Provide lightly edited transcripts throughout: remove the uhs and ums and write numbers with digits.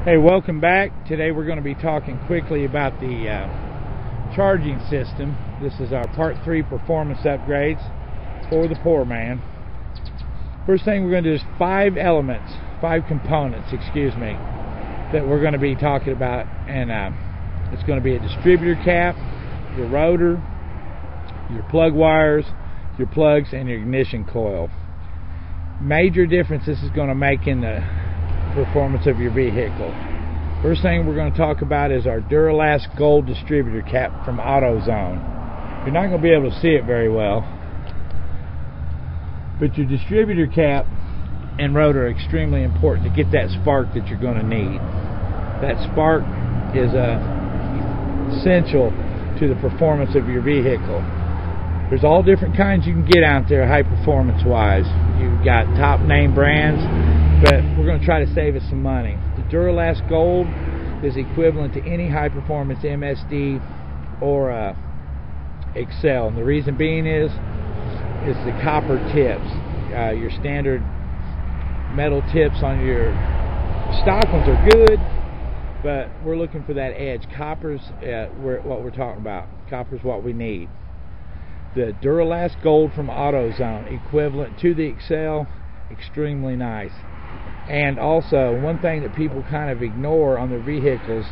Hey, welcome back. Today we're going to be talking quickly about the charging system. This is our Part 3 performance upgrades for the poor man. First thing we're going to do is five components, that we're going to be talking about, and it's going to be a distributor cap, your rotor, your plug wires, your plugs, and your ignition coil. Major difference this is going to make in the performance of your vehicle. First thing we're going to talk about is our Duralast Gold distributor cap from AutoZone. You're not going to be able to see it very well, but your distributor cap and rotor are extremely important to get that spark that you're going to need. That spark is essential to the performance of your vehicle. There's all different kinds you can get out there high performance wise. You've got top name brands, but we're going to try to save us some money. The Duralast Gold is equivalent to any high performance MSD or Excel, and the reason being is the copper tips. Your standard metal tips on your stock ones are good, but we're looking for that edge. Copper's what we're talking about. Copper's what we need. The Duralast Gold from AutoZone, equivalent to the Excel, extremely nice. And also, one thing that people kind of ignore on their vehicles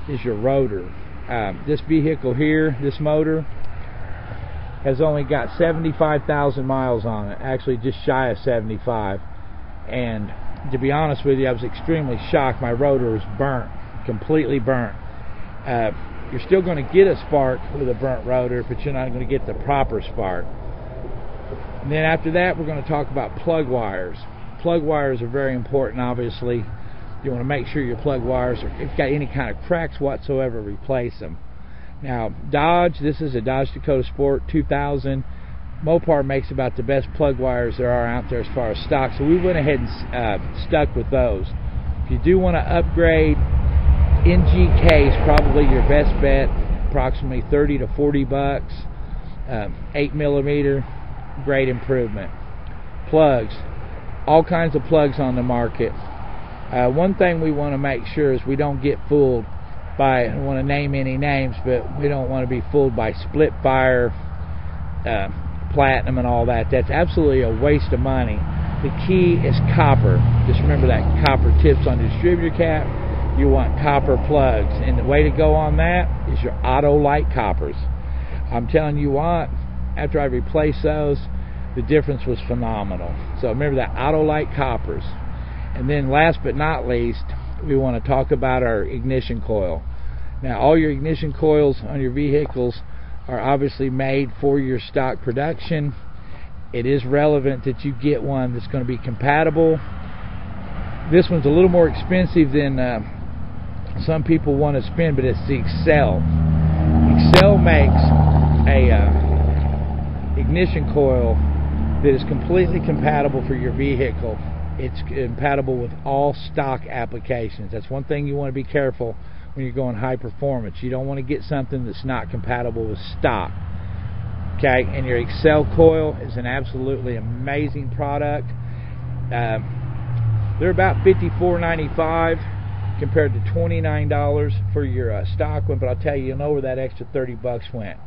is your rotor. This vehicle here, this motor, has only got 75,000 miles on it, actually just shy of 75. And to be honest with you, I was extremely shocked. My rotor was burnt, completely burnt. You're still going to get a spark with a burnt rotor, but you're not going to get the proper spark. And then after that, we're going to talk about plug wires. Plug wires are very important, obviously. You want to make sure your plug wires, if you've got any kind of cracks whatsoever, replace them. Now, Dodge, this is a Dodge Dakota Sport 2000. Mopar makes about the best plug wires there are out there as far as stock, so we went ahead and stuck with those. If you do want to upgrade, NGK is probably your best bet, approximately 30 to 40 bucks. 8 millimeter, great improvement. Plugs, all kinds of plugs on the market. One thing we want to make sure is we don't get fooled by, I don't want to name any names, but we don't want to be fooled by split fire, platinum and all that. That's absolutely a waste of money. The key is copper. Just remember that copper tips on the distributor cap. You want copper plugs, and the way to go on that is your Auto-Lite coppers. I'm telling you what, after I replaced those, the difference was phenomenal. So remember that Auto-Lite coppers. And then last but not least, we want to talk about our ignition coil. Now, all your ignition coils on your vehicles are obviously made for your stock production. It is relevant that you get one that's going to be compatible. This one's a little more expensive than some people want to spend, but it's the Excel. Excel makes a ignition coil that is completely compatible for your vehicle. It's compatible with all stock applications. That's one thing you want to be careful when you're going high performance. You don't want to get something that's not compatible with stock. Okay, and your Excel coil is an absolutely amazing product. They're about $54.95 compared to $29 for your stock one, but I'll tell you, you'll know where that extra 30 bucks went.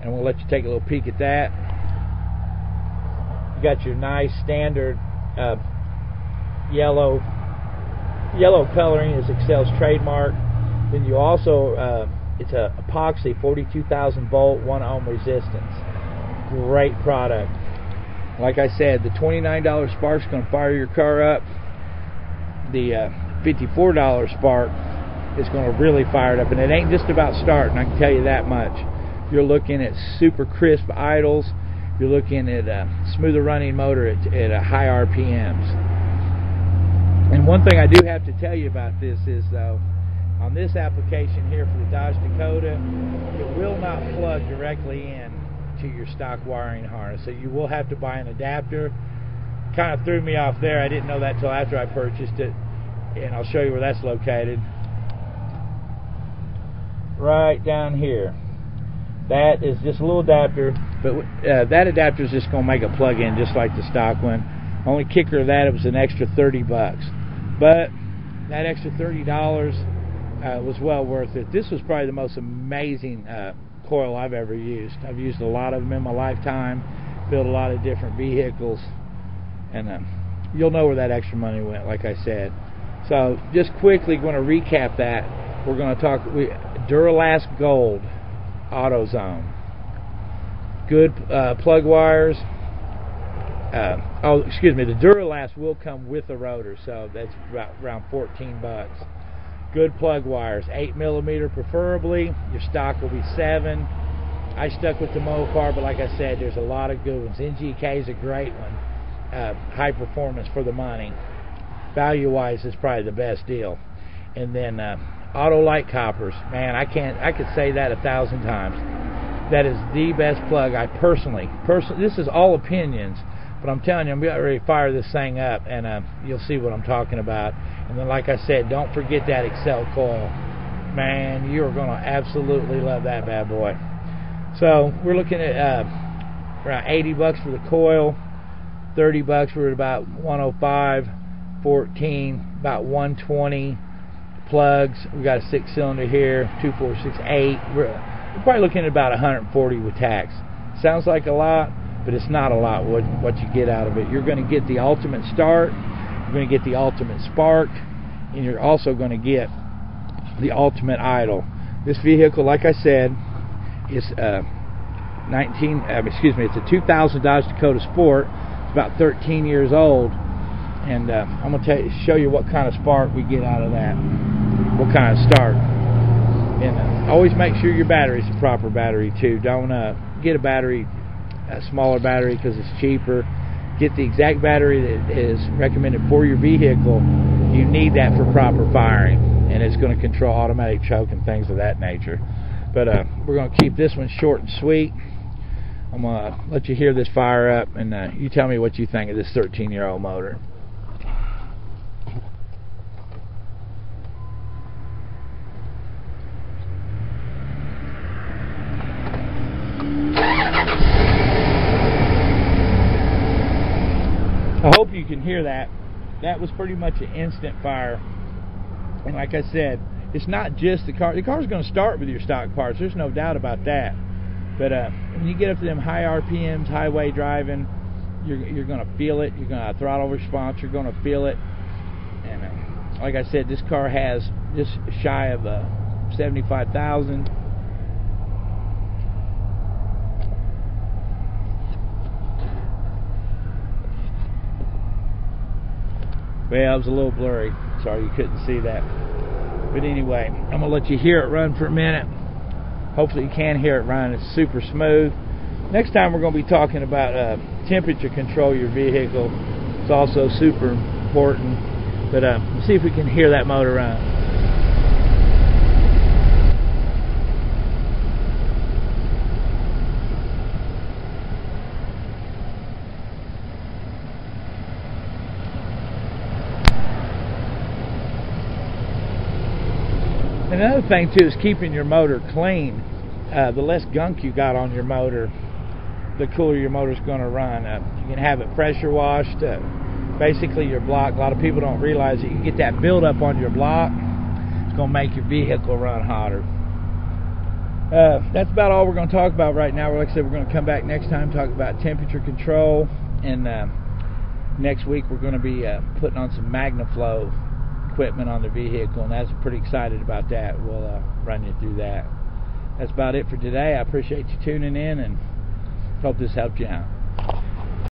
And we'll let you take a little peek at that. You got your nice standard yellow coloring is Excel's trademark. Then you also, it's a epoxy 42,000 volt 1 ohm resistance. Great product. Like I said, the $29 spark's going to fire your car up. The $54 spark is going to really fire it up, and it ain't just about starting, I can tell you that much. You're looking at super crisp idles. You're looking at a smoother running motor at high RPMs. And one thing I do have to tell you about this is, though, on this application here for the Dodge Dakota, it will not plug directly in to your stock wiring harness, so you will have to buy an adapter. Kind of threw me off there. I didn't know that till after I purchased it, and I'll show you where that's located. Right down here. That is just a little adapter, but that adapter is just going to make a plug-in just like the stock one. Only kicker of that, it was an extra 30 bucks. But that extra $30 was well worth it. This was probably the most amazing coil I've ever used. I've used a lot of them in my lifetime, built a lot of different vehicles, and you'll know where that extra money went, like I said. So just quickly going to recap that. We're going to talk Duralast Gold AutoZone. Good plug wires. The Duralast will come with a rotor, so that's around $14. Good plug wires, 8mm preferably. Your stock will be 7. I stuck with the Mopar, but like I said, there's a lot of good ones. NGK is a great one. High performance for the money. Value-wise, is probably the best deal. And then Autolite coppers. Man, I could say that 1,000 times. That is the best plug. I personally, this is all opinions, but I'm telling you, I'm getting ready to fire this thing up, and you'll see what I'm talking about. And then, like I said, don't forget that Excel coil. Man, you are going to absolutely love that bad boy. So we're looking at around $80 for the coil, $30 for about 105, 14, about 120 plugs. We got a 6-cylinder here, 2, 4, 6, 8. We're probably looking at about 140 with tax. Sounds like a lot, but it's not a lot what you get out of it. You're going to get the ultimate start, you're going to get the ultimate spark, and you're also going to get the ultimate idle. This vehicle, like I said, is it's a 2000 Dodge Dakota Sport. It's about 13 years old, and I'm going to show you what kind of spark we get out of that, what kind of start. And always make sure your battery's a proper battery too. Don't get a smaller battery because it's cheaper. Get the exact battery that is recommended for your vehicle. You need that for proper firing, and it's going to control automatic choke and things of that nature. But we're going to keep this one short and sweet. I'm going to let you hear this fire up, and you tell me what you think of this 13-year-old motor. I hope you can hear that. That was pretty much an instant fire. And like I said, it's not just the car. The car's going to start with your stock parts. There's no doubt about that. But when you get up to them high RPMs, highway driving, you're going to feel it. You're going to throttle response. You're going to feel it. And like I said, this car has just shy of 75,000. Well, it was a little blurry. Sorry you couldn't see that. But anyway, I'm going to let you hear it run for a minute. Hopefully you can hear it run. It's super smooth. Next time we're going to be talking about temperature control your vehicle. It's also super important. But let's see if we can hear that motor run. Another thing too is keeping your motor clean. The less gunk you got on your motor, the cooler your motor's going to run. You can have it pressure washed. Basically your block, a lot of people don't realize that you get that buildup on your block, it's going to make your vehicle run hotter. That's about all we're going to talk about right now. Like I said, we're going to come back next time, talk about temperature control, and next week we're going to be putting on some MagnaFlow equipment on the vehicle, and that's pretty excited about that. We'll run you through that. That's about it for today. I appreciate you tuning in, and hope this helped you out.